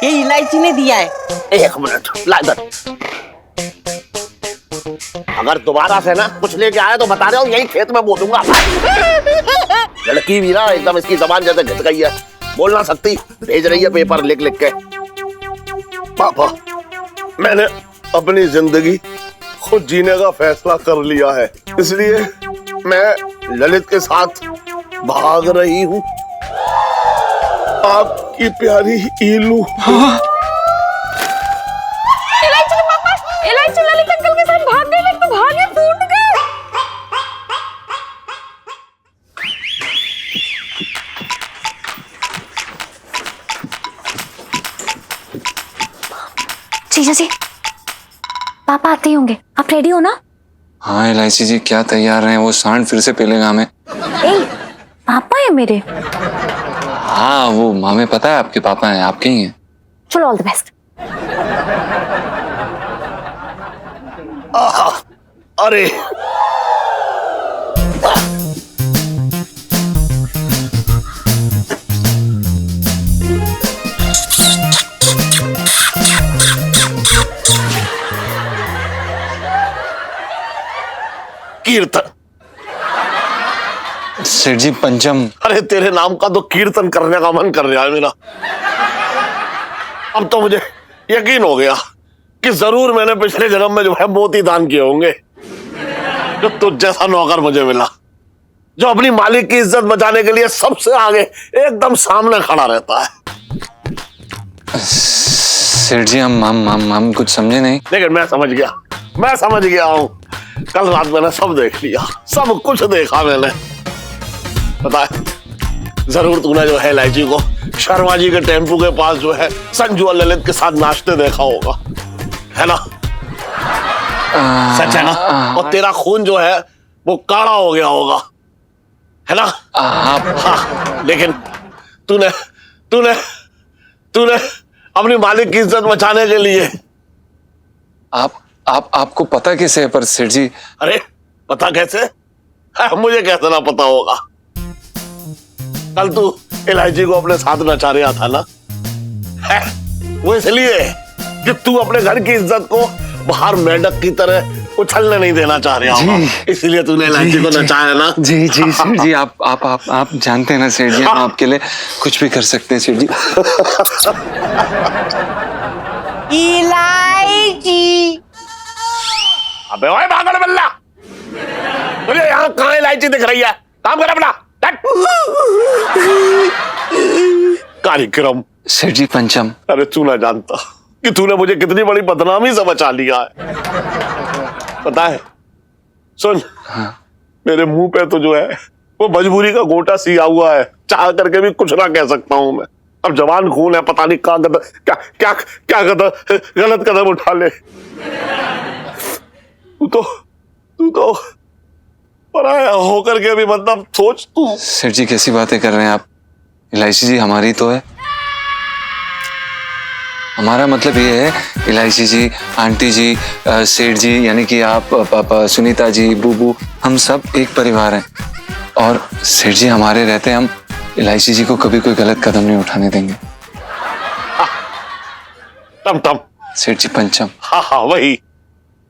ये इलायची ने दिया है। एक मिनट ला इधर। अगर दोबारा से ना कुछ लेके आया तो बता रहा हूँ यही खेत में बो दूंगा। लड़की भी ना एकदम इसकी जबान जैसे घिस गई है, बोल ना सकती, भेज रही है पेपर लिख लिख के। पापा, मैंने अपनी जिंदगी खुद जीने का फैसला कर लिया है, इसलिए मैं ललित के साथ भाग रही हूँ। आपकी प्यारी ईलू। हाँ? इलायची के पापा, इलायची ललित अंकल के साथ भाग गए, तो भागे फूट गए। जीजा जी, पापा आते ही होंगे, आप रेडी हो ना? हाँ इलायची जी, क्या तैयार हैं? वो सांड फिर से पेलेगा हमें। पापा है मेरे? हाँ वो हमें पता है आपके पापा हैं, आपके ही हैं। चलो, ऑल द बेस्ट। अरे कीर्तन। सेठ जी पंचम। अरे तेरे नाम का तो कीर्तन करने का मन कर रहा है मेरा। अब तो मुझे यकीन हो गया कि जरूर मैंने पिछले जन्म में जो है मोती दान किए होंगे, जो तुझ जैसा नौकर मुझे मिला, जो अपनी मालिक की इज्जत बचाने के लिए सबसे आगे एकदम सामने खड़ा रहता है। सेठ जी हम कुछ समझे नहीं। लेकिन मैं समझ गया हूं। कल रात मैंने सब देख लिया, सब कुछ देखा मैंने। पता है, जरूर तूने जो है इलायची को शर्मा जी के टेम्पू के पास जो है संजू और ललित के साथ नाचते देखा होगा, है ना? सच है ना? और तेरा खून जो है वो काला हो गया होगा, है ना? हाँ, लेकिन तूने तूने तूने अपनी मालिक की इज्जत बचाने के लिए। आपको पता कैसे है पर सेठ जी? अरे पता कैसे? मुझे कैसे ना पता होगा? कल तू इलायची को अपने साथ नचा रहा था ना, वो इसलिए कि तू अपने घर की इज्जत को बाहर मेंढक की तरह उछलने नहीं देना चाह रहा होगा, इसलिए तूने इलायची को नचाया ना। जी सेठ जी, आप जानते हैं ना सेठ जी, हम आपके लिए कुछ भी कर सकते हैं सेठ जी। इलायची। अबे ओए पागल बल्ला, तुझे यहाँ कहाँ इलायची दिख रही है? काम कर अपना। कार्यक्रम। सेठ जी पंचम। अरे तू ना जानता कि तूने मुझे कितनी बड़ी बदनामी से बचा लिया है, पता है? सुन, हाँ। मेरे मुंह पे तो जो है वो मजबूरी का गोटा सिया हुआ है, चाह करके भी कुछ ना कह सकता हूं मैं। अब जवान खून है, पता नहीं क्या गलत कदम उठा ले। तू तो पराया होकर के भी मतलब सोच तू। सेठ जी कैसी बातें कर रहे हैं आप? इलायची जी हमारी तो है। हमारा मतलब ये है इलायची जी, आंटी जी, सेठ जी, यानी कि आप, पापा, सुनीता जी, बूबू, हम सब एक परिवार हैं। और सेठ जी हमारे रहते हम इलायची जी को कभी कोई गलत कदम नहीं उठाने देंगे। टम सेठ जी पंचम। हाँ वही।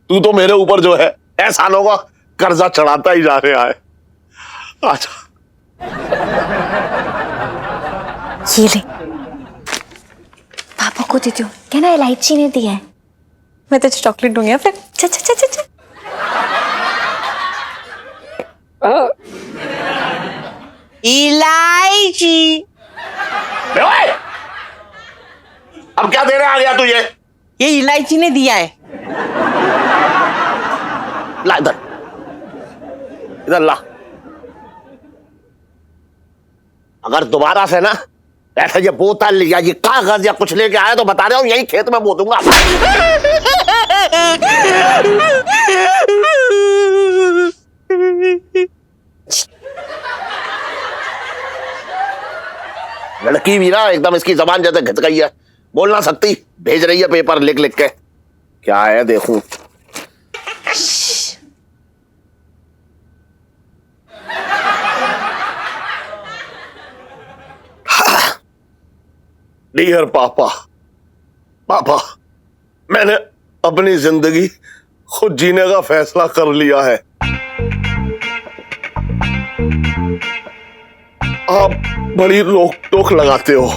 तू तो मेरे ऊपर जो है एहसानों का कर्जा चढ़ाता ही जा रहा है। अच्छा ये ले, पापा को देती हूँ। क्या ना, इलायची ने दिया है। मैं तो चॉकलेट दूंगी या फिर। चा। इलायची। अब क्या देने आ गया तू? ये इलायची ने दिया है। ला इधर ला। अगर दोबारा से ना ऐसा ये बोतल या ये कागज या कुछ लेके आया तो बता रहा हूँ यही खेत में बो दूंगा। लड़की भी ना एकदम इसकी जबान जैसे घिस गई है, बोल ना सकती, भेज रही है पेपर लिख लिख के। क्या है देखूं। डियर पापा, पापा, मैंने अपनी जिंदगी खुद जीने का फैसला कर लिया है। आप बड़ी रोक टोक लगाते हो।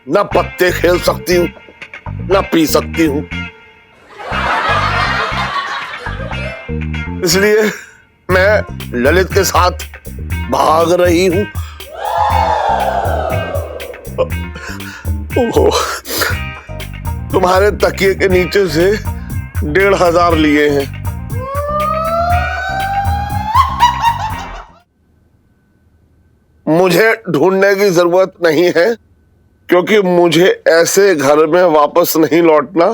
ना पत्ते खेल सकती हूँ, ना पी सकती हूँ। इसलिए मैं ललित के साथ भाग रही हूँ। ओहो, तुम्हारे तकिए के नीचे से 1,500 लिए हैं। मुझे ढूंढने की जरूरत नहीं है, क्योंकि मुझे ऐसे घर में वापस नहीं लौटना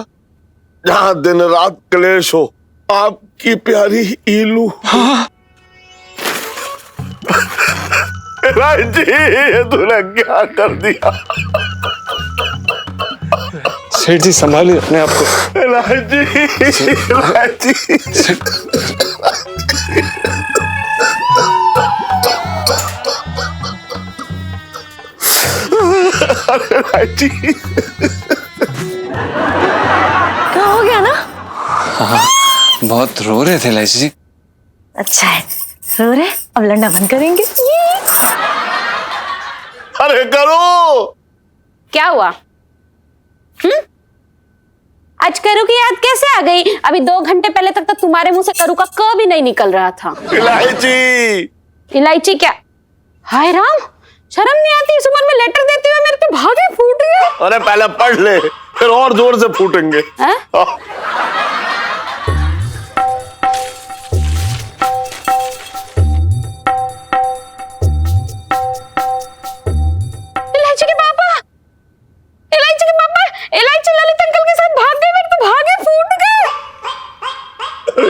जहां दिन रात क्लेश हो। आपकी प्यारी ईलू। हाँ। जी, ये तूने क्या कर दिया? सेठ जी संभालिए अपने आप को। राजी। राजी। क्या हो गया ना? हाँ, बहुत रो रहे थे इलायची जी। अच्छा है, रो रहे, अब लड़ना बंद करेंगे। अरे करो। क्या हुआ? आज करू की याद कैसे आ गई? अभी 2 घंटे पहले तक तो तुम्हारे मुंह से करू का क भी नहीं निकल रहा था। इलायची। इलायची क्या? हाय राम, शर्म नहीं आती इस उम्र में लेटर देते हुए? मेरे तो भागे फूट गए। अरे पहले पढ़ ले, फिर और जोर से फूटेंगे। इलायची के पापा, इलायची के पापा, इलायची ललित अंकल के साथ भाग गए। मेरे तो भागे फूट गए।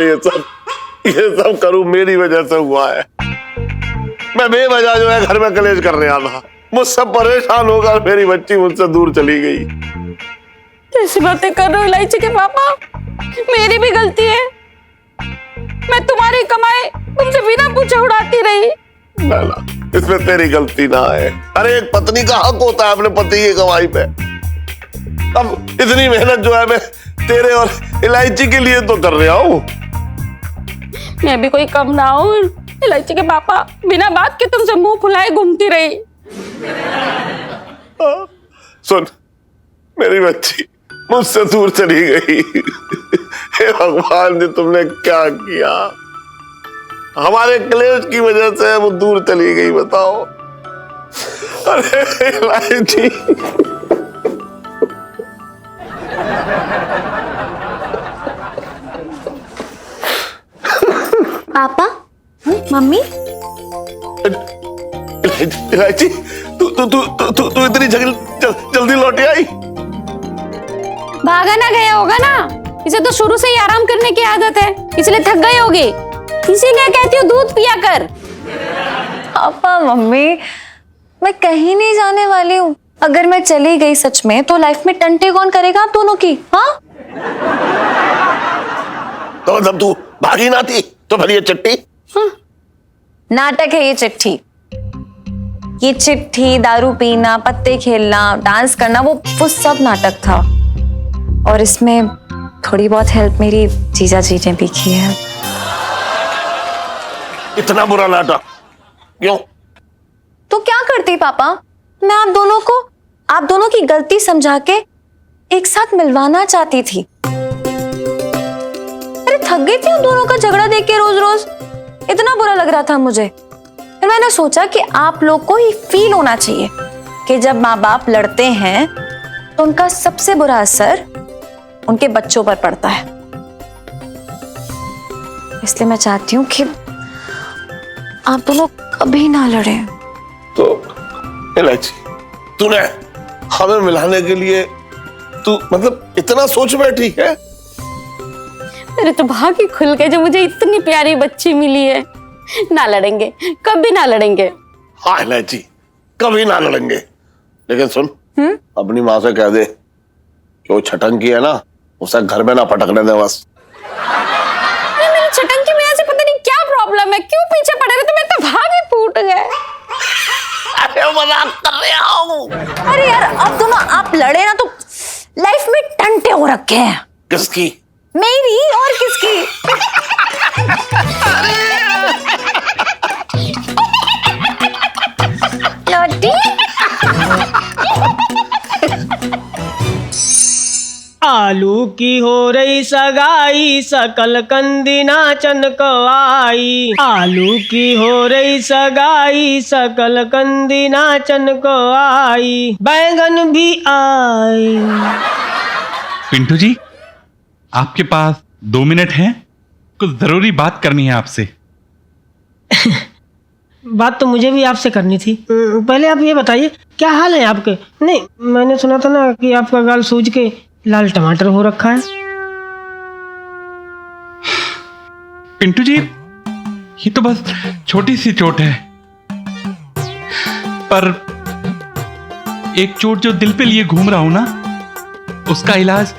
ये सब करूं मेरी वजह से हुआ है। मैं बेवजह जो है घर में कलेश करने आना, मुझसे परेशान होकर मेरी बच्ची मुझसे दूर चली गई। कैसी बातें कर रहे हो इलायची के पापा? मेरी भी गलती है। मैं तुम्हारी कमाई तुमसे बिना पूछे उड़ाती रही। ना, इसमें तेरी गलती ना है। अरे एक पत्नी का हक होता है अपने पति की कमाई पे। अब इतनी मेहनत जो है मैं तेरे और इलायची के लिए तो कर रहा हूँ। मैं भी कोई कम ना हूँ इलायची के पापा। बिना बात के तुमसे मुंह फुलाए घूमती रही। सुन, मेरी बच्ची मुझसे दूर चली गई। हे भगवान जी, तुमने क्या किया? हमारे क्लेश की वजह से वो दूर चली गई, बताओ। अरे इलायची। पापा, मम्मी, इलायची, तू इतनी जल्दी लौटी आई? भागा ना गया होगा ना। इसे तो शुरू से ही आराम करने की आदत है, इसलिए थक गई होगी। इसीलिए कहती हूँ दूध पिया कर। पापा मम्मी, मैं कहीं नहीं जाने वाली हूँ। अगर मैं चली गई सच में, तो लाइफ में टंटे कौन करेगा आप दोनों की? हाँ, तो जब तू भागी ना थी तो फिर ये चिट्ठी? नाटक है ये चिट्ठी। ये चिट्ठी, दारू पीना, पत्ते खेलना, डांस करना, वो सब नाटक था। और इसमें थोड़ी बहुत हेल्प मेरी जीजा जी ने भी की है। इतना बुरा नाटक क्यों? तो क्या करती पापा? मैं आप दोनों की गलती समझा के एक साथ मिलवाना चाहती थी। अरे थक गई थी उन दोनों का झगड़ा देख के रोज रोज। इतना बुरा लग रहा था मुझे। फिर मैंने सोचा कि आप लोग को ही फील होना चाहिए कि जब माँ बाप लड़ते हैं तो उनका सबसे बुरा असर उनके बच्चों पर पड़ता है। इसलिए मैं चाहती हूँ कि आप दोनों कभी ना लड़े। तो इलायची, तूने हमें मिलाने के लिए तू मतलब इतना सोच बैठी है? मेरे तो भाग ही खुल गए जो मुझे इतनी प्यारी बच्ची मिली है। ना लड़ेंगे, कभी ना लड़ेंगे। हाँ इलायची, कभी ना लड़ेंगे। लेकिन सुन, अपनी माँ से कह दे कि वो छटंकी है ना, उसे घर में ना पटकने दे बस। मेरी छटंकी में ऐसे पता नहीं क्या प्रॉब्लम है, क्यों पीछे पड़े रहे? तो मेरे तो भाग ही फूट गए। अरे मजाक कर रहा हूँ। अरे यार, अब दोनों आप लड़े ना तो लाइफ हो रखे हैं। किसकी? मेरी और किसकी? लौटी। आलू की हो रही सगाई, सकल कंदी नाचन को आई। आलू की हो रही सगाई, सकल कंदी नाचन को आई। बैंगन भी आई। पिंटू जी, आपके पास 2 मिनट हैं? कुछ जरूरी बात करनी है आपसे। बात तो मुझे भी आपसे करनी थी। पहले आप ये बताइए क्या हाल है आपके? नहीं, मैंने सुना था ना कि आपका गाल सूज के लाल टमाटर हो रखा है। पिंटू जी, ये तो बस छोटी सी चोट है, पर एक चोट जो दिल पे लिए घूम रहा हूं ना, उसका इलाज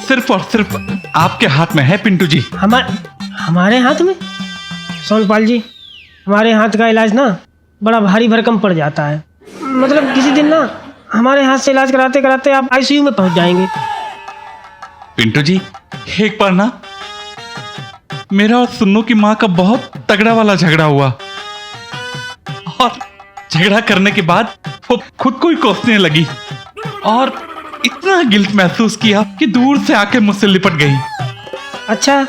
सिर्फ और सिर्फ आपके हाथ में है पिंटू जी। हमारे हाथ में? सोनपाल जी, हमारे हाथ का इलाज ना बड़ा भारी भरकम पड़ जाता है। मतलब किसी दिन ना हमारे हाथ से इलाज कराते कराते आप आईसीयू में पहुंच जाएंगे। पिंटू जी, एक बार ना मेरा और सुन्नू की माँ का बहुत तगड़ा वाला झगड़ा हुआ, और झगड़ा करने के बाद वो खुद को ही कोसने लगी और इतना गिल्ट महसूस किया कि दूर से आके मुझसे लिपट गई। अच्छा,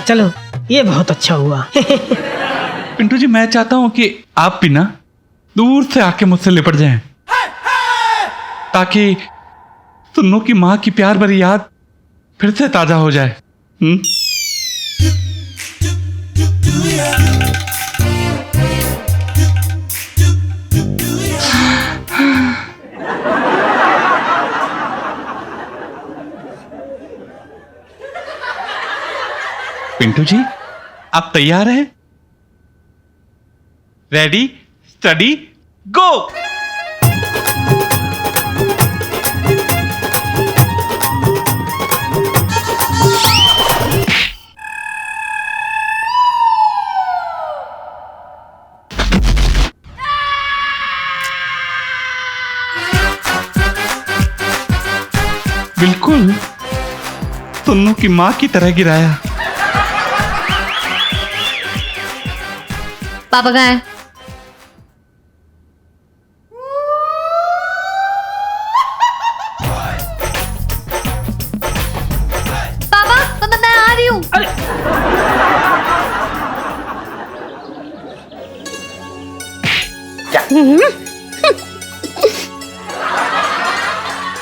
चलो ये बहुत अच्छा हुआ। पिंटू जी, मैं चाहता हूं कि आप भी ना दूर से आके मुझसे लिपट जाएं, ताकि सुन्नू की माँ की प्यार भरी याद फिर से ताजा हो जाए। पिंटू जी, आप तैयार हैं? रेडी, स्टडी, गो। बिल्कुल सुन्नू की मां की तरह गिराया। पापा कहाँ है? पापा मैं आ रही हूँ।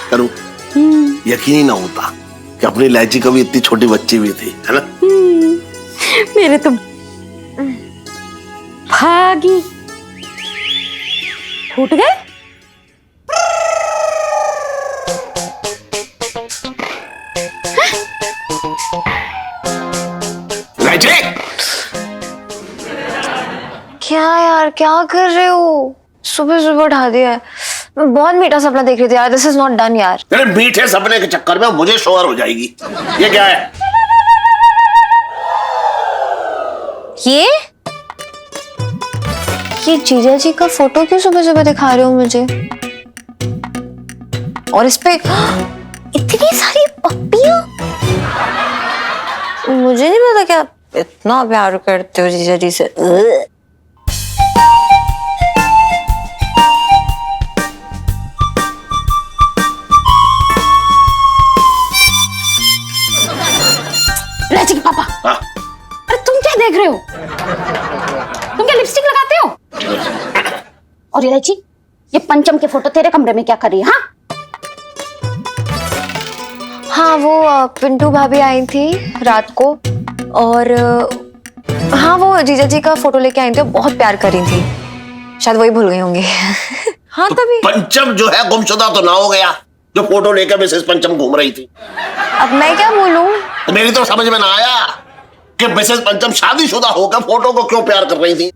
करूं? यकीन ही ना होता कि अपनी इलायची कभी इतनी छोटी बच्ची भी थी, है ना? मेरे तो भागी फूट गए। इलायची! क्या यार, क्या कर रहे हो? सुबह सुबह उठा दिया है। मैं बहुत मीठा सपना देख रही थी यार। दिस इज नॉट डन यार। अरे मीठे सपने के चक्कर में मुझे शोहर हो जाएगी। ये क्या है? ये जीजा जी का फोटो क्यों सुबह सुबह दिखा रहे हो मुझे? और इस पे इतनी सारी पप्पियां। मुझे नहीं पता क्या इतना प्यार करते हो जीजा जी से। राजी के पापा, हाँ? अरे तुम क्या देख रहे हो? तुम क्या लिपस्टिक लगाते हो? और इलायची, ये पंचम के फोटो तेरे कमरे में क्या कर रही है? हाँ, वो पिंटू भाभी आई थी रात को, और हाँ वो जीजा जी का फोटो लेके आई थी। बहुत प्यार कर रही थी, शायद वही भूल गई होंगी। हाँ तभी। पंचम जो है गुमशुदा तो ना हो गया जो फोटो लेकर मिसेस पंचम घूम रही थी? अब मैं क्या बोलूं? तो मेरी तो समझ में ना आया कि मिसेस पंचम शादीशुदा होकर फोटो को क्यों प्यार कर रही थी।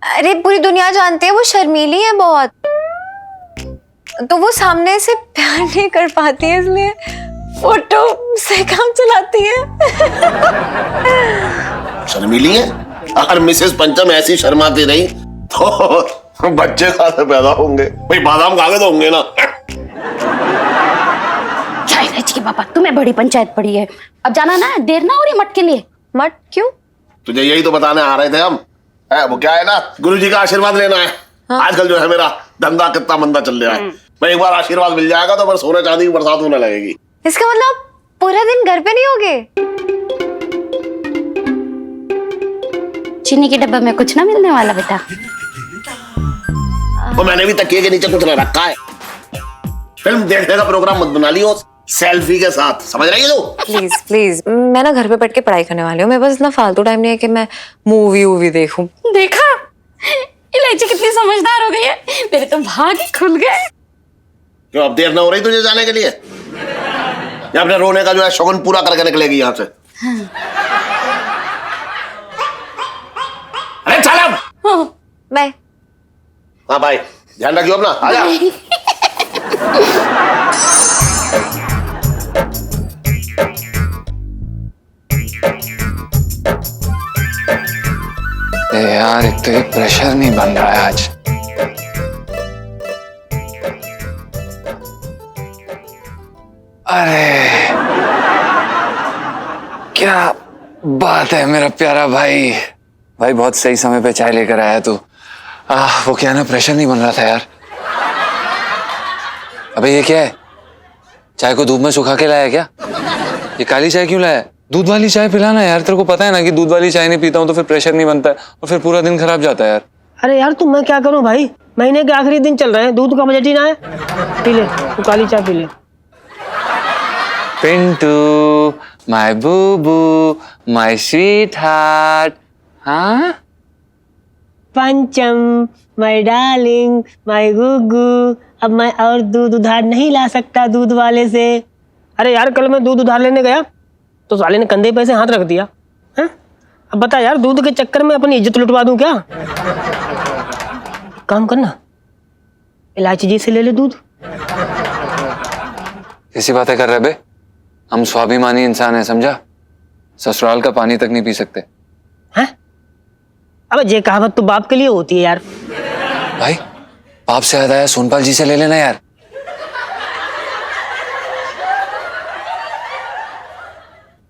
अरे पूरी दुनिया जानती है वो शर्मीली है बहुत, तो वो सामने से प्यार नहीं कर पाती है, इसलिए फोटो से काम चलाती है। शर्मीली है? अगर मिसेस पंचम ऐसी शर्माती रही तो बच्चे कहां से पैदा होंगे? भाई बादाम खा के तो होंगे ना। क्या इलायची के पापा, तुम्हें बड़ी पंचायत पड़ी है, अब जाना ना, देर ना हो रही मट के लिए। मत क्यों? तुझे यही तो बताने आ रहे थे हम। वो क्या है ना, गुरुजी का आशीर्वाद लेना है। हाँ। आजकल जो है मेरा धंधा कितना मंदा चल रहा है, मैं एक बार आशीर्वाद मिल जाएगा तो फिर सोने चांदी की बरसात होने लगेगी। इसका मतलब पूरा दिन घर पे नहीं होगे? चीनी के डब्बे में कुछ ना मिलने वाला बेटा। तो मैंने भी तकिए के नीचे कुछ न रखा है। फिल्म देखने का प्रोग्राम मत बना लियो सेल्फी के साथ, समझ रही है तू? प्लीज प्लीज, मैं ना घर पे बैठ के पढ़ाई करने वाली हूँ। मेरे पास इतना फालतू टाइम नहीं है कि मैं मूवी देखूं। देखा, इलायची कितनी समझदार हो गई है, मेरे तो भाग ही खुल गए। क्यों अब देर न हो रही तुझे जाने के लिए? या अपने रोने का जो है शौकन पूरा करके निकलेगी यहाँ से? अरे चल अब। बाय। हाँ भाई, ध्यान रखियो अपना, आ जा। यार एक तो ये प्रेशर नहीं बन रहा है आज। अरे क्या बात है मेरा प्यारा भाई। भाई बहुत सही समय पे चाय लेकर आया तू। वो क्या ना, प्रेशर नहीं बन रहा था यार। अबे ये क्या है, चाय को धूप में सुखा के लाया क्या? ये काली चाय क्यों लाया? दूध वाली चाय पिलाना यार, तेरे को पता है ना कि दूध वाली चाय नहीं पीता हूँ तो फिर प्रेशर नहीं बनता है और फिर पूरा दिन खराब जाता है यार। अरे यार तुम, मैं क्या करूं भाई, महीने के आखिरी दिन चल रहे हैं, दूध का बजट ही ना है। पी ले तू काली चाय, पी ले। Pintu my Bubu my sweet heart. हाँ पंचम माय डार्लिंग माय गुग्गू, अब मैं और दूध उधार नहीं ला सकता दूध वाले से। अरे यार कल मैं दूध उधार लेने गया तो साले ने कंधे पे से हाथ रख दिया है। अब बता यार, दूध के चक्कर में अपनी इज्जत लुटवा दूं क्या? काम करना, इलायची जी से ले ले दूध। कैसी बातें कर रहे बे? हम स्वाभिमानी इंसान हैं, समझा? ससुराल का पानी तक नहीं पी सकते। हैं? अबे ये कहावत तो बाप के लिए होती है यार। भाई बाप से याद आया, सोनपाल जी से ले लेना यार।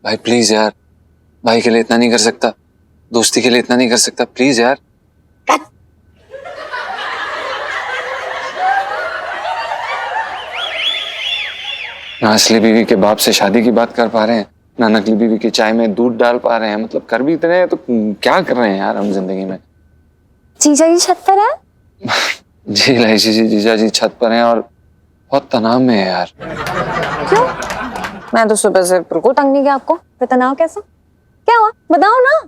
भाई प्लीज यार, भाई के लिए इतना नहीं कर सकता, दोस्ती के लिए इतना नहीं कर सकता, प्लीज यार। ना असली बीवी के बाप से शादी की बात कर पा रहे हैं, ना नकली बीवी की चाय में दूध डाल पा रहे हैं। मतलब कर भी इतने हैं तो क्या कर रहे हैं यार हम जिंदगी में। जीजा जी छत पर है? जी इलायची जी, जीजा जी छत पर हैं और बहुत तनाव में है यार। क्यों? मैं तो सुबह से बिल्कुल तंग नहीं किया आपको, फिर तनाव कैसा? क्या हुआ बताओ ना।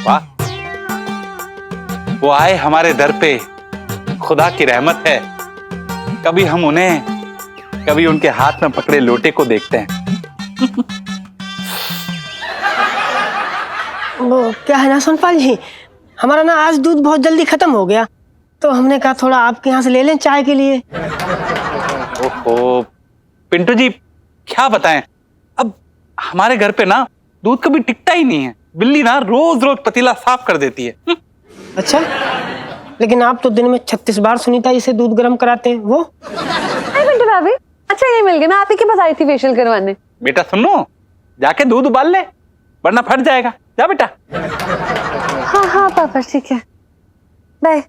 वाह, वो आए हमारे दर पे, खुदा की रहमत है। कभी हम उन्हें, कभी उनके हाथ में पकड़े लोटे को देखते हैं। वो क्या है ना सोनपाल जी, हमारा ना आज दूध बहुत जल्दी खत्म हो गया तो हमने कहा थोड़ा आपके यहाँ से ले लें चाय के लिए। ओहो पिंटू जी, क्या बताएं, अब हमारे घर पे ना दूध कभी टिकता ही नहीं है। बिल्ली ना रोज रोज पतीला साफ कर देती है। अच्छा, लेकिन आप तो दिन में 36 बार सुनीता जी से दूध गर्म कराते हैं। वो पिंटू भाभी, अच्छा ये मिल गया, मैं आप ही के पास आई थी फेशियल करवाने। बेटा सुनो, जाके दूध उबाल ले वरना फट जाएगा। जा बेटा। हाँ हाँ पापा ठीक है, बाय।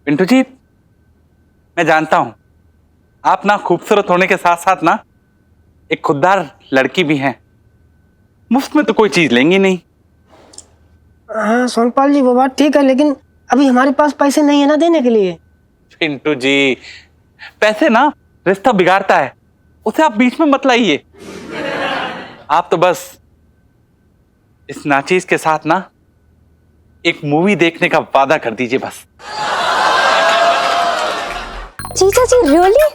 पिंटू जी, मैं जानता हूं आप ना खूबसूरत होने के साथ साथ ना एक खुददार लड़की भी हैं। मुफ्त में तो कोई चीज लेंगी नहीं। हाँ सोनपाल जी, वो बात ठीक है, लेकिन अभी हमारे पास पैसे नहीं है ना देने के लिए। पिंटू जी, पैसे ना रिश्ता बिगाड़ता है, उसे आप बीच में मत लाइए। आप तो बस इस नाचीज के साथ ना एक मूवी देखने का वादा कर दीजिए बस। जीजा जी रियली?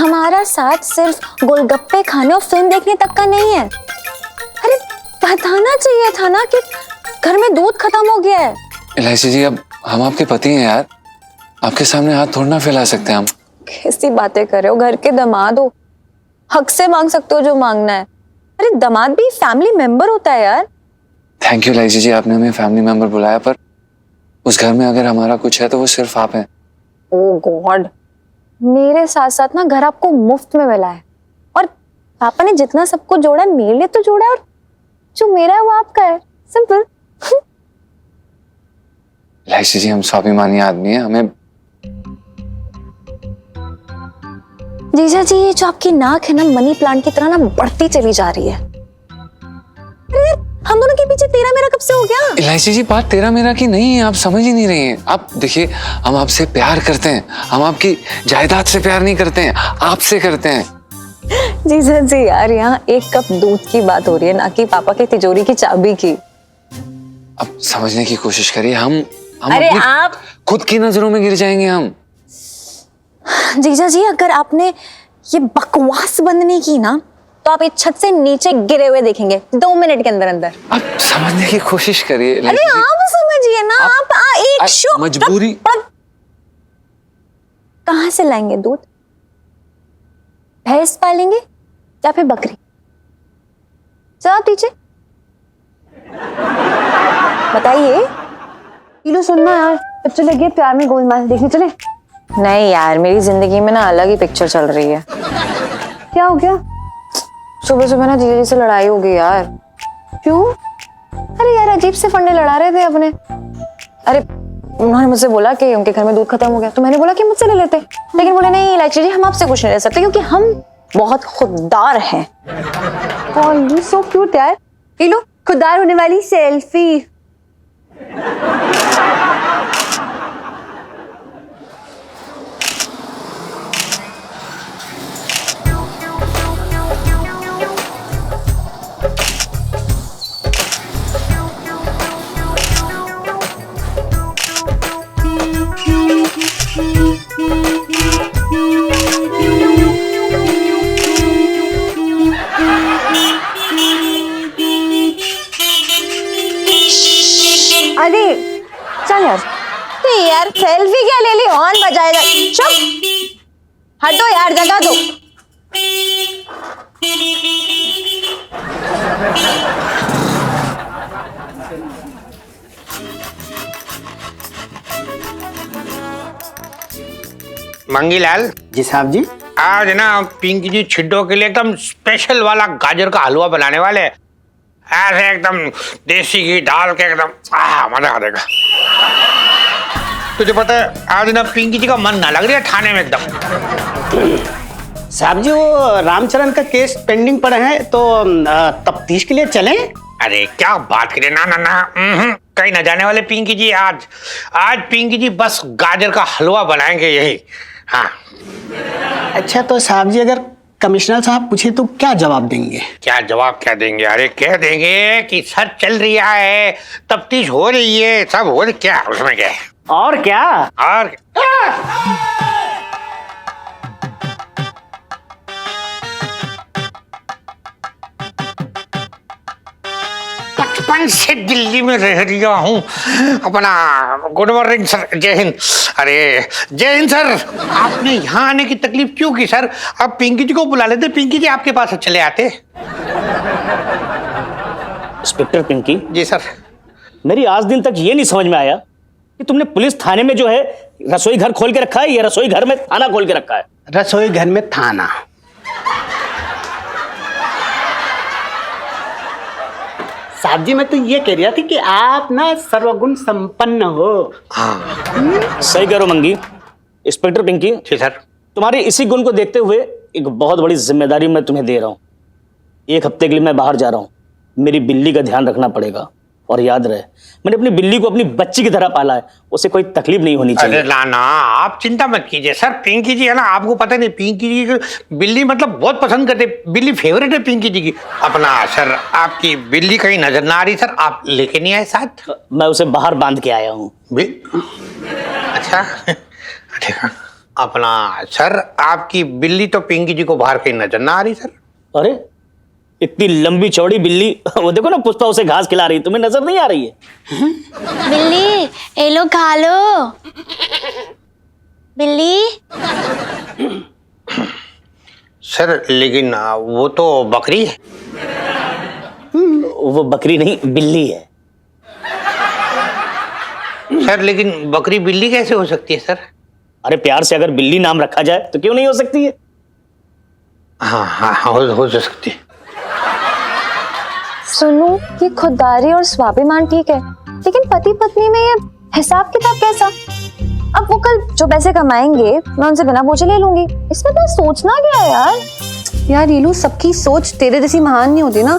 हमारा साथ सिर्फ गोलगप्पे खाने और फिल्म देखने तक का नहीं है। अरे बताना चाहिए था ना कि घर में दूध खत्म हो गया है। इलायची जी, अब हम आपके पति हैं यार, आपके सामने हाथ थोड़ा ना फैला सकते हैं हम। कैसी बातें कर रहे हो, घर के दामाद हो, हक से मांग सकते हो जो मांगना है। अरे दामाद भी फैमिली मेंबर होता है यार। थैंक यू इलायची जी, आपने हमें फैमिली मेंबर बुलाया, पर उस घर में अगर हमारा कुछ है तो वो सिर्फ आप हैं। ओह गॉड, मेरे साथ साथ ना घर आपको मुफ्त में मिला है, और पापा ने जितना सबको जोड़ा है मेरे लिए तो जोड़ा है, और जो मेरा है वो आपका है। सिंपल। इलायची जी, हम स्वाभिमानी आदमी हैं, हमें। जीजा जी, ये जो आपकी नाक है ना, मनी प्लांट की तरह ना बढ़ती चली जा रही है। अरे यार, हम दोनों के पीछे तेरा मेरा कब से हो गया? इलायची जी, बात तेरा मेरा की नहीं है, आप समझ ही नहीं रही हैं। आप देखिए, हम आपसे प्यार करते हैं, हम आपकी जायदाद से प्यार नहीं करते हैं, आपसे करते हैं। जीजा जी यार, यहाँ एक कप दूध की बात हो रही है, ना कि पापा की तिजोरी की चाबी की। अब समझने की कोशिश करिए, हम अरे अपनी आप खुद की नजरों में गिर जाएंगे हम। जीजा जी, अगर आपने ये बकवास बंद नहीं की ना, तो आप इस छत से नीचे गिरे हुए देखेंगे 2 मिनट के अंदर अंदर। आप समझने की कोशिश करिए। अरे आप समझिए ना, आप एक शो मजबूरी। कहाँ से लाएंगे दूध? भैंस पालेंगे या फिर बकरी? जवाब दीजिए, बताइए। पीलू सुनना यार, बच्चे लगे प्यार में गोलमाल देखने चले। नहीं यार, मेरी जिंदगी में ना अलग ही पिक्चर चल रही है। क्या हो गया? सुबह सुबह ना जीजा जी से लड़ाई हो गई यार। क्यों? अरे यार, अजीब से फंडे लड़ा रहे थे अपने। अरे उन्होंने मुझसे बोला कि उनके घर में दूध खत्म हो गया, तो मैंने बोला कि मुझसे ले लेते, लेकिन बोले नहीं इलायची जी, हम आपसे कुछ नहीं ले सकते क्योंकि हम बहुत खुददार हैं। और यू सो क्यूट यार। पीलू, खुददार होने वाली सेल्फी। अरे चल यार, यार सेल्फी क्या ले ली, हॉर्न बजाएगा। चुप, हटो यार, जगह दो। मंगीलाल जी साहब जी। आज ना पिंकी जी छिड्डों के लिए एकदम स्पेशल वाला गाजर का हलवा बनाने वाले हैं। ऐसे एकदम देसी घी डाल के एकदम मजा आ जाएगा। तुझे पता है आज ना पिंकी जी का मन ना लग रहा है खाने में एकदम। साहब जी, वो रामचरण का केस पेंडिंग पड़े हैं, तो तफ्तीश के लिए चलें? अरे क्या बात करें, ना ना ना, कहीं ना जाने वाले पिंकी जी। आज पिंकी जी बस गाजर का हलवा बनाएंगे यही। हाँ। अच्छा, तो साहब जी, अगर कमिश्नर साहब पूछे तो क्या जवाब देंगे? क्या जवाब क्या देंगे? अरे कह देंगे कि सर्च चल रहा है, तफ्तीश हो रही है, सब हो रही, क्या उसमें क्या है। और क्या? और बचपन से दिल्ली में रह रहा हूँ अपना। गुड मॉर्निंग सर, जय हिंद। अरे जय हिंद सर, आपने यहाँ आने की तकलीफ क्यों की सर? आप पिंकी जी को बुला लेते, पिंकी जी आपके पास चले आते। इंस्पेक्टर पिंकी जी सर। मेरी आज दिन तक ये नहीं समझ में आया कि तुमने पुलिस थाने में जो है रसोई घर खोल के रखा है या रसोई घर में थाना खोल के रखा है? रसोई घर में थाना। साहब जी, मैं तो ये कह रहा थी कि आप ना सर्वगुण संपन्न हो। हाँ सही कह रहे हो मंगी। इंस्पेक्टर पिंकी जी सर। तुम्हारे इसी गुण को देखते हुए एक बहुत बड़ी जिम्मेदारी मैं तुम्हें दे रहा हूँ। 1 हफ्ते के लिए मैं बाहर जा रहा हूँ, मेरी बिल्ली का ध्यान रखना पड़ेगा। और याद रहे, मैंने अपनी बिल्ली को अपनी बच्ची की तरह पाला है, उसे कोई तकलीफ नहीं होनी चाहिए। अरे ना आप चिंता मत कीजिए सर। पिंकी जी है ना, आपको पता नहीं, पिंकी जी बिल्ली मतलब बहुत पसंद करते, बिल्ली फेवरेट है पिंकी जी की। अपना सर, आपकी बिल्ली कहीं नजर ना आ रही सर, आप लेके नहीं आए साथ? मैं उसे बाहर बांध के आया हूँ। अच्छा ठीक है। अपना सर, आपकी बिल्ली तो पिंकी जी को बाहर कहीं नजर ना आ रही सर। अरे इतनी लंबी चौड़ी बिल्ली, वो देखो ना पुष्पा उसे घास खिला रही, तुम्हें नजर नहीं आ रही है? बिल्ली ये लो खा लो। बिल्ली सर लेकिन वो तो बकरी है। वो बकरी नहीं, बिल्ली है। सर लेकिन बकरी बिल्ली कैसे हो सकती है सर? अरे प्यार से अगर बिल्ली नाम रखा जाए तो क्यों नहीं हो सकती है? हाँ हाँ हो सकती है। सुनो, ये खुददारी और स्वाभिमान ठीक है, लेकिन पति पत्नी में ये हिसाब किताब कैसा? अब वो कल जो पैसे कमाएंगे मैं उनसे बिना पूछे ले लूंगी, इसमें तो सोचना क्या है यार। यार रीलू, सबकी सोच तेरे जैसी महान नहीं होती ना।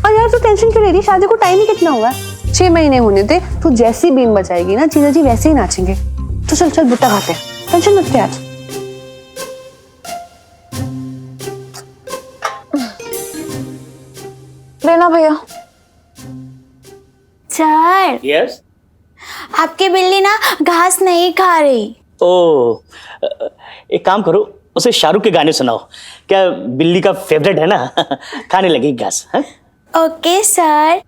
और यार तू टेंशन क्यों ले रही? शादी को टाइम ही कितना हुआ है? 6 महीने होने दे। तू जैसी बीन बजाएगी ना, जीजा जी वैसे ही नाचेंगे। तो चल चल बुट्टा खाते हैं, टेंशन मत ले आज। लेना भैया। Sir yes. आपकी बिल्ली ना घास नहीं खा रही। ओ, एक काम करो, उसे शाहरुख के गाने सुनाओ। क्या बिल्ली का फेवरेट है ना? खाने लगी घास। हाँ? Okay sir.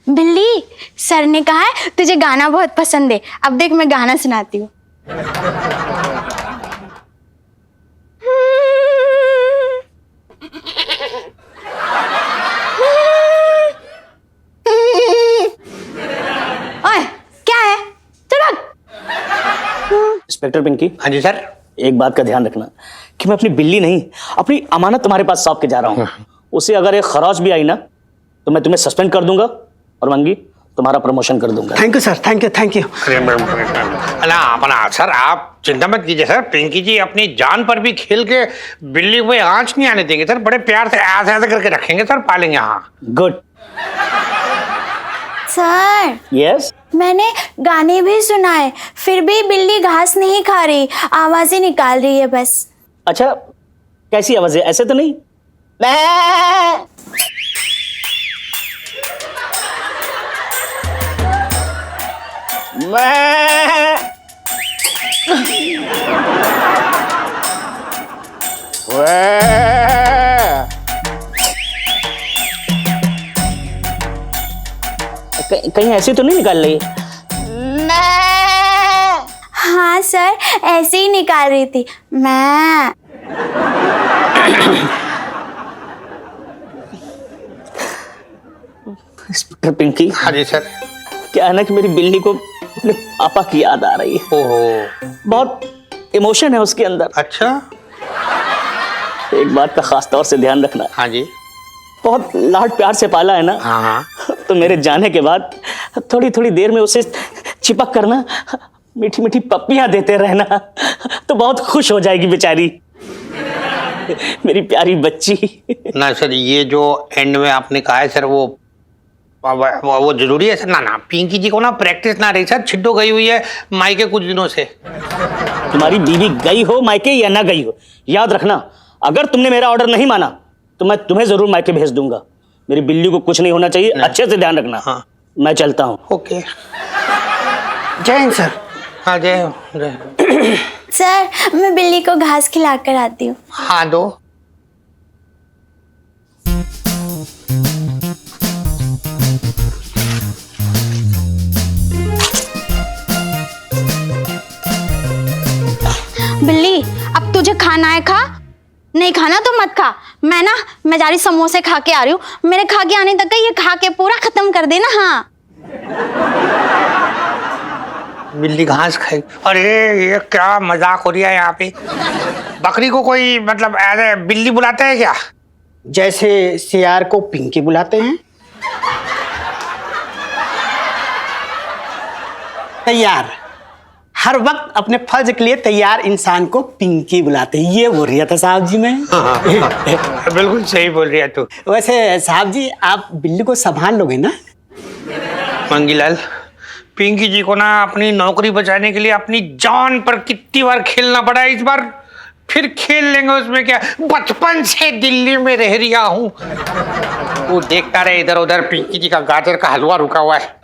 बिल्ली, सर ने कहा है तुझे गाना बहुत पसंद है। अब देख मैं गाना सुनाती हूँ। ओए, क्या है? चल भाग। इंस्पेक्टर पिंकी, हाँ जी सर। एक बात का ध्यान रखना कि मैं अपनी बिल्ली नहीं, अपनी अमानत तुम्हारे पास सौंप के जा रहा हूँ। उसे अगर एक खरोच भी आई ना तो मैं तुम्हें सस्पेंड कर दूंगा और मंगी तुम्हारा प्रमोशन कर दूंगा। Thank you sir, thank you thank you. ना अपना सर, आप चिंता मत कीजिए सर। पिंकी जी अपनी जान पर भी खेल के बिल्ली को आंच नहीं आने देंगे सर। बड़े प्यार से ऐसे ऐसे करके रखेंगे सर, पालेंगे। हाँ गुड। Sir yes. मैंने गाने भी सुनाए, फिर भी बिल्ली घास नहीं खा रही, आवाजें निकाल रही है बस। अच्छा, कैसी आवाज है? ऐसे तो नहीं? कहीं ऐसे तो नहीं निकाल रही? हाँ सर, ऐसे ही निकाल रही थी मैं। इंस्पेक्टर पिंकी। हाँ जी सर। क्या है ना कि मेरी बिल्ली को अपने पापा की याद आ रही है। ओहो, बहुत इमोशन है उसके अंदर। अच्छा। एक बात का खास तौर से ध्यान रखना। हाँ जी। बहुत लाड प्यार से पाला है ना। हाँ हाँ। तो मेरे जाने के बाद थोड़ी थोड़ी देर में उसे चिपक करना, मीठी मीठी पप्पियां देते रहना, तो बहुत खुश हो जाएगी बेचारी, मेरी प्यारी बच्ची। ना सर, ये जो एंड में आपने कहा है सर, वो जरूरी है सर। ना पिंकी जी को ना प्रैक्टिस ना रही सर, छिड्डो गई हुई है मायके कुछ दिनों से। तुम्हारी बीवी गई हो मायके या ना गई हो, याद रखना अगर तुमने मेरा ऑर्डर नहीं माना तो मैं तुम्हें जरूर मायके भेज दूंगा। मेरी बिल्ली को कुछ नहीं होना चाहिए, अच्छे से ध्यान रखना। हाँ। मैं चलता हूँ। ओके। जय हिंद सर। हाँ जय। सर मैं बिल्ली को घास खिला कर आती हूँ। हाँ दो। बिल्ली, अब तुझे खाना है खा, नहीं खाना तो मत खा। मैं जा रही समोसे खा के आ रही हूँ। मेरे खा के आने तक का ये खा के पूरा खत्म कर देना। हाँ बिल्ली घास खाई? अरे ये क्या मजाक हो रहा है यहाँ पे। बकरी को कोई मतलब ऐसे बिल्ली बुलाते हैं क्या? जैसे सियार को पिंकी बुलाते हैं। तैयार, हर वक्त अपने फर्ज के लिए तैयार इंसान को पिंकी बुलाते हैं। ये बोल रहा था साहब जी मैं। बिल्कुल सही बोल रही है तू। वैसे साहब जी, आप बिल्ली को संभाल लोगे ना? मंगीलाल, पिंकी जी को ना अपनी नौकरी बचाने के लिए अपनी जान पर कितनी बार खेलना पड़ा है, इस बार फिर खेल लेंगे। उसमें क्या, बचपन से दिल्ली में रह रहा हूँ। तू देखता रहे इधर उधर, पिंकी जी का गाजर का हलवा रुका हुआ है।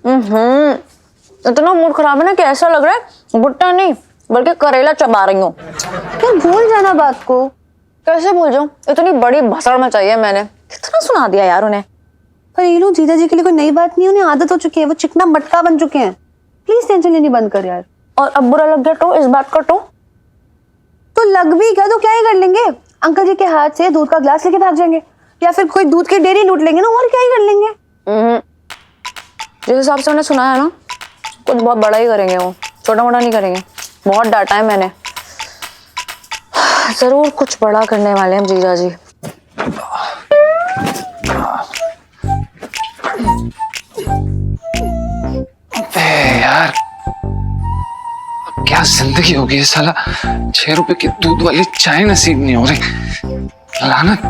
इतना मूड खराब है ना कि ऐसा लग रहा है भुट्टा नहीं बल्कि करेला चबा रही हूँ। क्या भूल जाना बात को। कैसे भूल जाऊं? इतनी बड़ी भसड़ मचाई है मैंने, कितना सुना दिया यार उन्हें। पर ये लोग जीजा जी के लिए कोई नई बात नहीं, उन्हें आदत हो चुकी है, वो चिकना मटका बन चुके हैं। प्लीज टेंशन लेनी बंद कर यार। और अब बुरा लग गया तो इस बात का तो लग भी गया तो क्या ही कर लेंगे, अंकल जी के हाथ से दूध का ग्लास लेके भाग जाएंगे, या फिर कोई दूध की डेयरी लूट लेंगे ना, और क्या ही कर लेंगे। जिस हिसाब से उन्हें सुना है ना, कुछ बहुत बड़ा ही करेंगे वो, छोटा मोटा नहीं करेंगे। बहुत डांटा है मैंने, जरूर कुछ बड़ा करने वाले हैं जीजा जी। यार क्या जिंदगी होगी ये साला, 6 रुपए की दूध वाली चाय नसीब नहीं हो रही, लानत।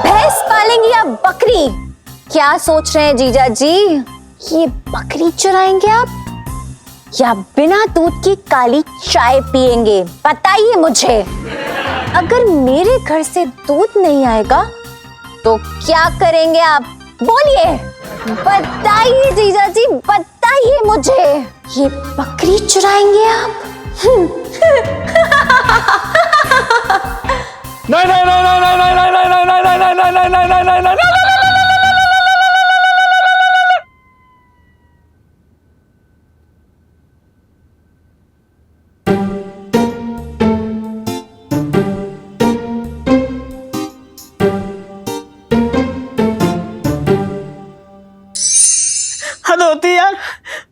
भैंस पालेंगे या बकरी? क्या सोच रहे हैं जीजा जी? ये बकरी चुराएंगे आप या बिना दूध की काली चाय पिएंगे? बताइए मुझे। अगर मेरे घर से दूध नहीं आएगा तो क्या करेंगे आप? बोलिए, बताइए जीजा जी, बताइए मुझे। ये बकरी चुराएंगे आप? नहीं नहीं नहीं नहीं नहीं नहीं नहीं नहीं नहीं नहीं नहीं नहीं नहीं नहीं नहीं नहीं। हद होती है यार।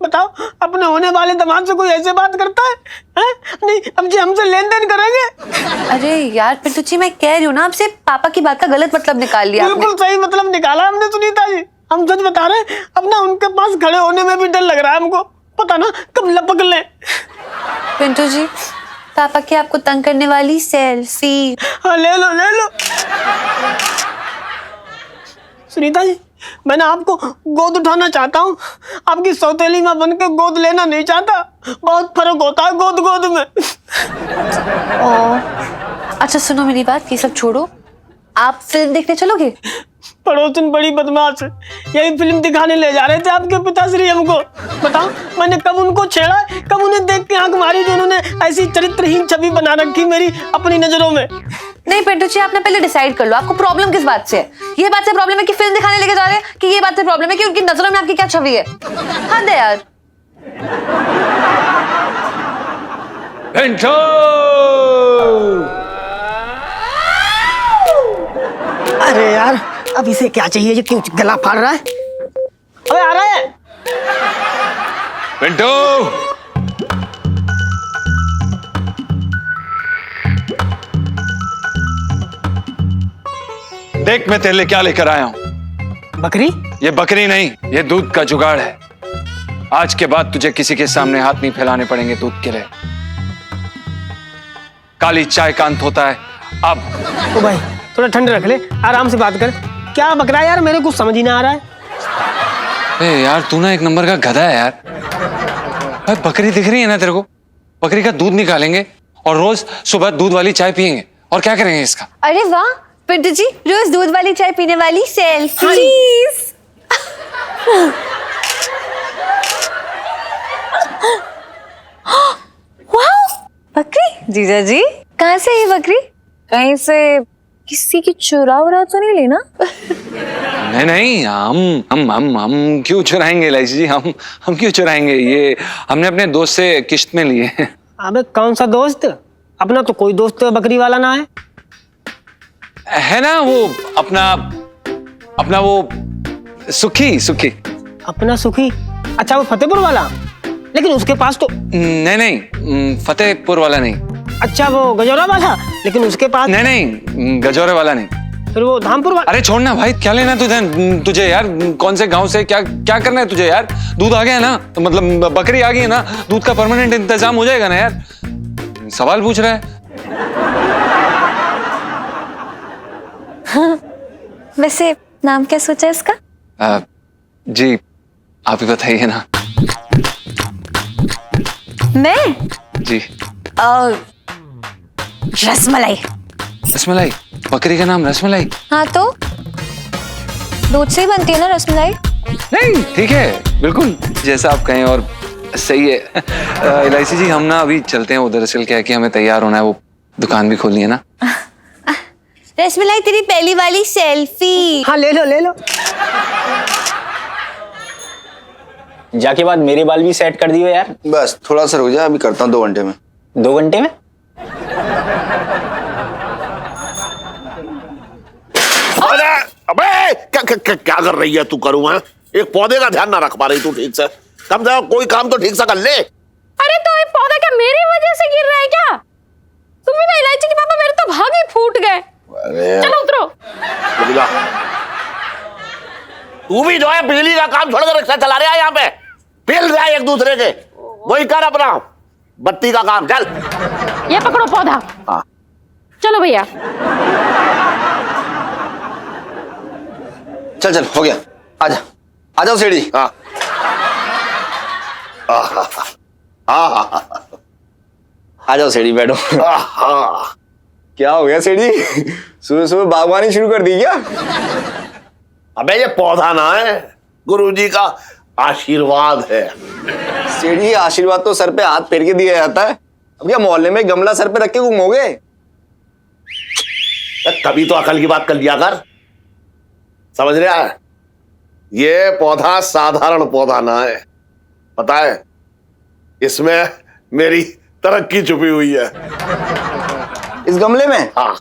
बताओ, अपने होने वाले दामाद से कोई ऐसे बात करता है? हैं? नहीं, अब जी हमसे लेन देन करेंगे। अरे यार पिंटू जी, मैं कह रही हूँ ना आपसे, पापा की बात का गलत मतलब निकाल लिया आपने। बिल्कुल सही मतलब निकाला हमने सुनीता जी। हम सच बता रहे हैं, अब ना उनके पास खड़े होने में भी डर लग रहा है हमको। पता ना कब लपक ले। पिंटू जी, पापा की आपको तंग करने वाली सेल्फी। हाँ, ले लो ले लो। सुनीता जी, मैं ना आपको गोद उठाना चाहता हूँ, आपकी सौतेली माँ बन के गोद लेना नहीं चाहता। बहुत फर्क होता है गोद गोद में। अच्छा सुनो मेरी बात, ये सब छोड़ो, आप फिल्म देखने चलोगे? पड़ोसन बड़ी बदमाश है, यही फिल्म दिखाने ले जा रहे थे आपके पिताश्री हमको। बताओ, मैंने कब उनको छेड़ा, कब उन्हें देख के आंख मारी जो उन्होंने ऐसी चरित्रहीन छवि बना रखी मेरी अपनी नजरों में। नहीं पिंटू जी, आपने पहले डिसाइड कर लो आपको प्रॉब्लम किस बात से है। ये बात से प्रॉब्लम है कि फिल्म दिखाने लेके जा रहे हैं, कि ये बात से प्रॉब्लम है कि उनकी नजरों में आपकी क्या छवि है? हद है यार। पिंटू! अरे यार, अब इसे क्या चाहिए, ये क्यों गला फाड़ रहा है? अबे आ रहा है। पिंटू! देख मैं तेरे लिए क्या लेकर आया हूं। बकरी? ये बकरी नहीं, ये दूध का जुगाड़ है। आज के बाद तुझे किसी के सामने हाथ नहीं फैलाने पड़ेंगे दूध के लिए। काली चाय का अंत होता है अब। तो भाई थोड़ा ठंड रख ले, आराम से बात कर। क्या बकरा यार, मेरे कुछ समझ ही ना आ रहा है। ए यार, तू ना एक नंबर का गधा है यार। भाई बकरी दिख रही है ना तेरे को? बकरी का दूध निकालेंगे और रोज सुबह दूध वाली चाय पियेंगे। और क्या करेंगे इसका? अरे वाह पिंटू जी, रोज दूध वाली चाय पीने वाली सेल्फी प्लीज। बकरी? जीजा जी, कहाँ से है ये बकरी? कहीं से किसी की चुरा उरा तो नहीं लेना? नहीं नहीं, हम क्यों चुराएंगे इलायची जी? हम क्यों चुराएंगे? ये हमने अपने दोस्त से किश्त में लिए। अबे कौन सा दोस्त? अपना तो कोई दोस्त बकरी वाला ना है ना वो अपना वो सुखी। अपना सुखी? अच्छा, वो फतेहपुर वाला? लेकिन उसके पास तो नहीं, फतेहपुर वाला नहीं। अच्छा, वो गजौरा वाला? लेकिन उसके पास नहीं, गजौरे वाला नहीं। फिर वो धामपुर वाला? अरे छोड़ना भाई, क्या लेना तुझे यार? कौन से गांव से क्या करना है तुझे यार? दूध आ गया है ना, तो मतलब बकरी आ गई है ना, दूध का परमानेंट इंतजाम हो जाएगा ना यार। सवाल पूछ रहा है। वैसे नाम क्या सोचा है इसका? जी आप ही बताइए ना। मैं जी रसमलाई। रसमलाई? बकरी का नाम रसमलाई? हाँ तो दूध से ही बनती है ना रसमलाई। नहीं ठीक है, बिल्कुल जैसा आप कहें और सही है। इलायची जी हम ना अभी चलते हैं, वो दरअसल क्या है कि हमें तैयार होना है, वो दुकान भी खोलनी है ना। रसमलाई तेरी पहली वाली सेल्फी। हाँ ले लो ले लो। जाके बाद मेरे बाल भी सेट कर दियो यार। बस थोड़ा सा रुक जा, अभी करता हूँ 2 घंटे में। 2 घंटे में? अरे अबे क्या कर रही है तू? करूँ मैं एक पौधे का ध्यान ना रख पा रही तू ठीक से? कम से कम कोई काम तो ठीक से कर ले। अरे तो ये पौधा क्या मेरी वजह से गिर रहा है क्या? तुम भी ना इलायची के पापा, मेरे तो भाग ही फूट गए। अरे चलो उतरो। तू भी जो है बिजली का काम छोड़कर रिक्शा चला रहा है यहाँ पे, पिल रहा है एक दूसरे के, वही कर अपना बत्ती का काम। चल ये पकड़ो पौधा। हाँ चलो भैया। चल चल हो गया, आजा आ जाओ सेठी। हाँ आ जाओ सेठी, बैठो। क्या हो गया सेठी, सुबह सुबह बागवानी शुरू कर दी क्या? अबे ये पौधा ना है, गुरुजी का आशीर्वाद है। सेठी आशीर्वाद तो सर पे हाथ फेर के दिया जाता है, अब क्या मोहल्ले में गमला सर पे रख के घूमोगे? कभी तो अकल की बात कर लिया कर, समझ रहा है? ये पौधा साधारण पौधा ना है, पता है इसमें मेरी तरक्की छुपी हुई है। इस गमले में? हाँ।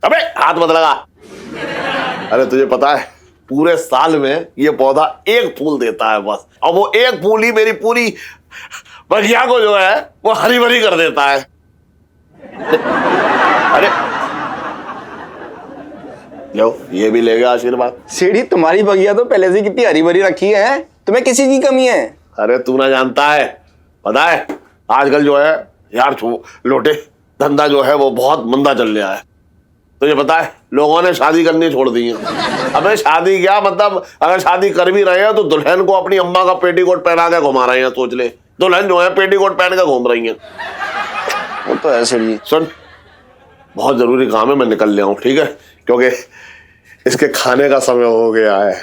अबे हाथ मत लगा। अरे तुझे पता है पूरे साल में ये पौधा एक फूल देता है बस, और वो एक फूल ही मेरी पूरी बगिया को जो है वो हरी भरी कर देता है। अरे लो ये भी ले गया आशीर्वाद। सेठी तुम्हारी बगिया तो पहले से कितनी हरी भरी रखी है, तुम्हें किसी की कमी है? अरे तू ना जानता है, पता है आजकल जो है यार लोटे धंधा जो है वो बहुत मंदा चल रहा है। तुझे पता है लोगों ने शादी करनी छोड़ दी है। अबे शादी क्या, मतलब अगर शादी कर भी रहे हैं तो दुल्हन को अपनी अम्मा का पेटीकोट पहना के घुमा रहे हैं। सोच ले, दुल्हन जो है पेटीकोट पहन के घूम रही है। वो तो है सेठी। सुन बहुत जरूरी काम है, मैं निकल लिया हूँ ठीक है, क्योंकि इसके खाने का समय हो गया है।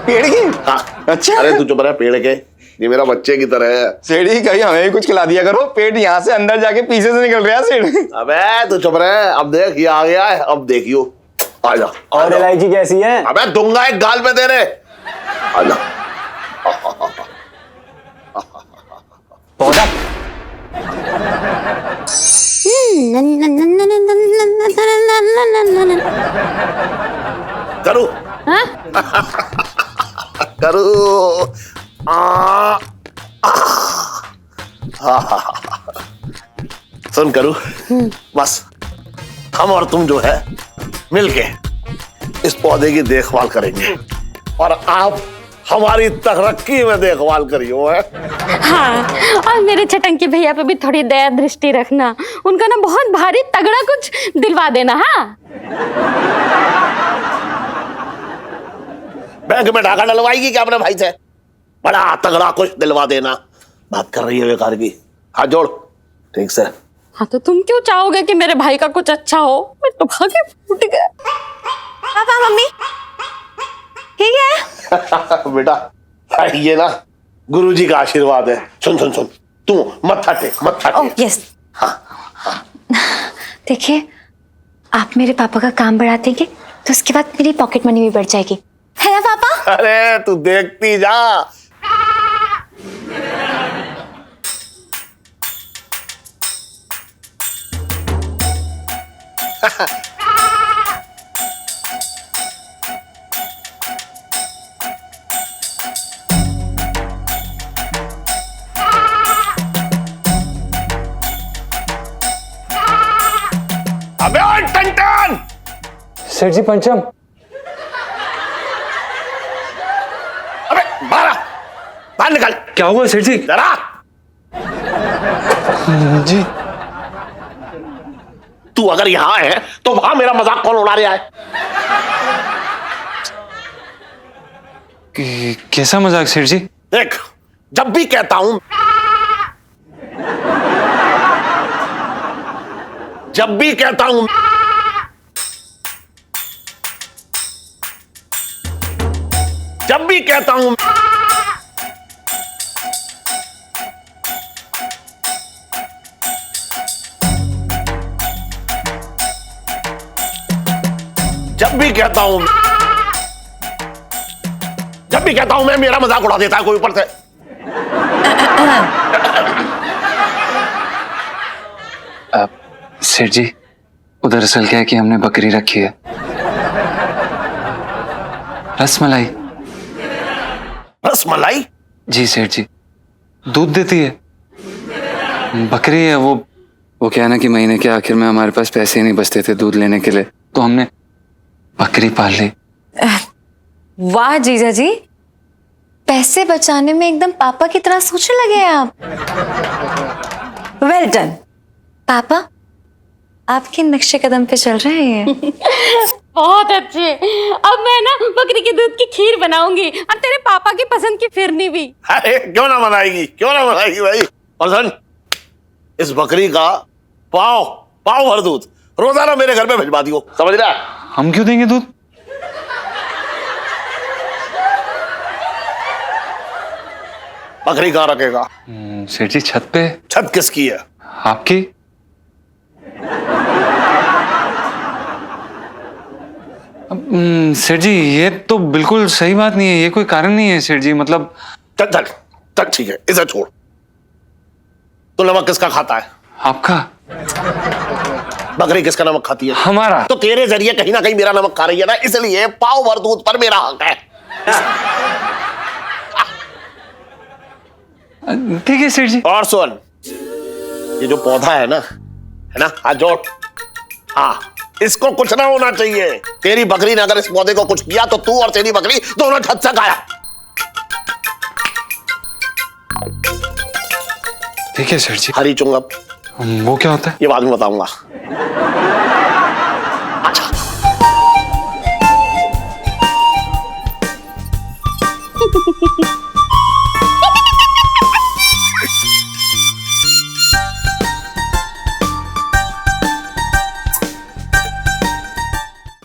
पेड़ की? हाँ। अच्छा। अरे तू चुप रह, पेड़ के ये मेरा बच्चे की तरह है। सेठी कहीं हमें भी कुछ खिला दिया करो, पेट यहाँ से अंदर जाके पीछे से निकल रहा है सेठी। अबे तू चुप रह, अब देख ये आ गया है, अब देखियो। आजा। और इलायची कैसी है? अबे दूंगा एक गाल पे तेरे। आजा। पौधा करूं? करूं? सुन करूं, बस हम और तुम जो है मिलके इस पौधे की देखभाल करेंगे और आप हमारी तरक्की में देखभाल करियो है। हाँ, और मेरे छटंकी भैया पे भी थोड़ी दया दृष्टि रखना, उनका ना बहुत भारी तगड़ा कुछ दिलवा देना। हाँ बैंक में ढाका डलवाएगी क्या अपने भाई से? बड़ा तगड़ा कुछ दिलवा देना। बात कर रही है बेकार की, हाथ जोड़ ठीक से। हाँ तो तुम क्यों चाहोगे कि मेरे भाई का कुछ अच्छा हो? मैं तो भागे फूट गया। पापा मम्मी ठीक है? बेटा ये ना गुरुजी का आशीर्वाद है। सुन सुन सुन, तू मत्था टेक, मत्था टेक। यस। देखिए आप मेरे पापा का काम बढ़ा देंगे तो उसके बाद मेरी पॉकेट मनी भी बढ़ जाएगी, है ना पापा? अरे तू देखती जा। अबे ओए टन सेठ जी पंचम। अबे बाहर निकल। क्या हुआ सेठ जी? जरा जी तू अगर यहाँ है तो वहां मेरा मजाक कौन उड़ा रहा है? कैसा मजाक सेठ जी? देख, जब भी कहता हूं जब भी कहता हूं जब भी कहता हूं जब भी कहता हूं मैं, मेरा मजाक उड़ा देता है कोई ऊपर से। सेठ जी, उधर असल क्या है कि हमने बकरी रखी है, रसमलाई। रसमलाई? जी सेठ जी, दूध देती है, बकरी है। वो क्या है ना कि महीने के आखिर में हमारे पास पैसे ही नहीं बचते थे दूध लेने के लिए, तो हमने बकरी पाल ली। वाह जीजा जी, पैसे बचाने में एकदम पापा की तरह सोचने लगे आप। वेल डन पापा, आपके नक्शे कदम पे चल रहे हैं। बहुत अच्छे। अब मैं ना बकरी के दूध की खीर बनाऊंगी और तेरे पापा की पसंद की फिरनी भी। अरे क्यों ना बनाएगी भाई। और सुन, इस बकरी का पाव भर दूध रोजाना मेरे घर में भिजवा दियो, समझ रहा? हम क्यों देंगे दूध? बकरी कहाँ रखेगा? सेठ जी छत पे। छत किसकी है? आपकी। सेठ जी ये तो बिल्कुल सही बात नहीं है, ये कोई कारण नहीं है सेठ जी, मतलब। चल ठीक है, इसे छोड़। तो नमक किसका खाता है? आपका। बकरी किसका नमक खाती है? हमारा। तो तेरे जरिए कहीं ना कहीं मेरा नमक खा रही है ना, इसलिए पाव भर दूध पर मेरा हक है। ठीक है सेठ जी। और सुन, ये जो पौधा है ना, हाथ जोड़। हाँ, इसको कुछ ना होना चाहिए। तेरी बकरी ने अगर इस पौधे को कुछ किया तो तू और तेरी बकरी दोनों छत से गायब। ठीक है सेठ जी। हरी चुंगम। वो क्या होता है? ये बाद में बताऊंगा। अच्छा।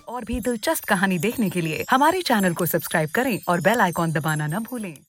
और भी दिलचस्प कहानी देखने के लिए हमारे चैनल को सब्सक्राइब करें और बेल आइकॉन दबाना न भूलें।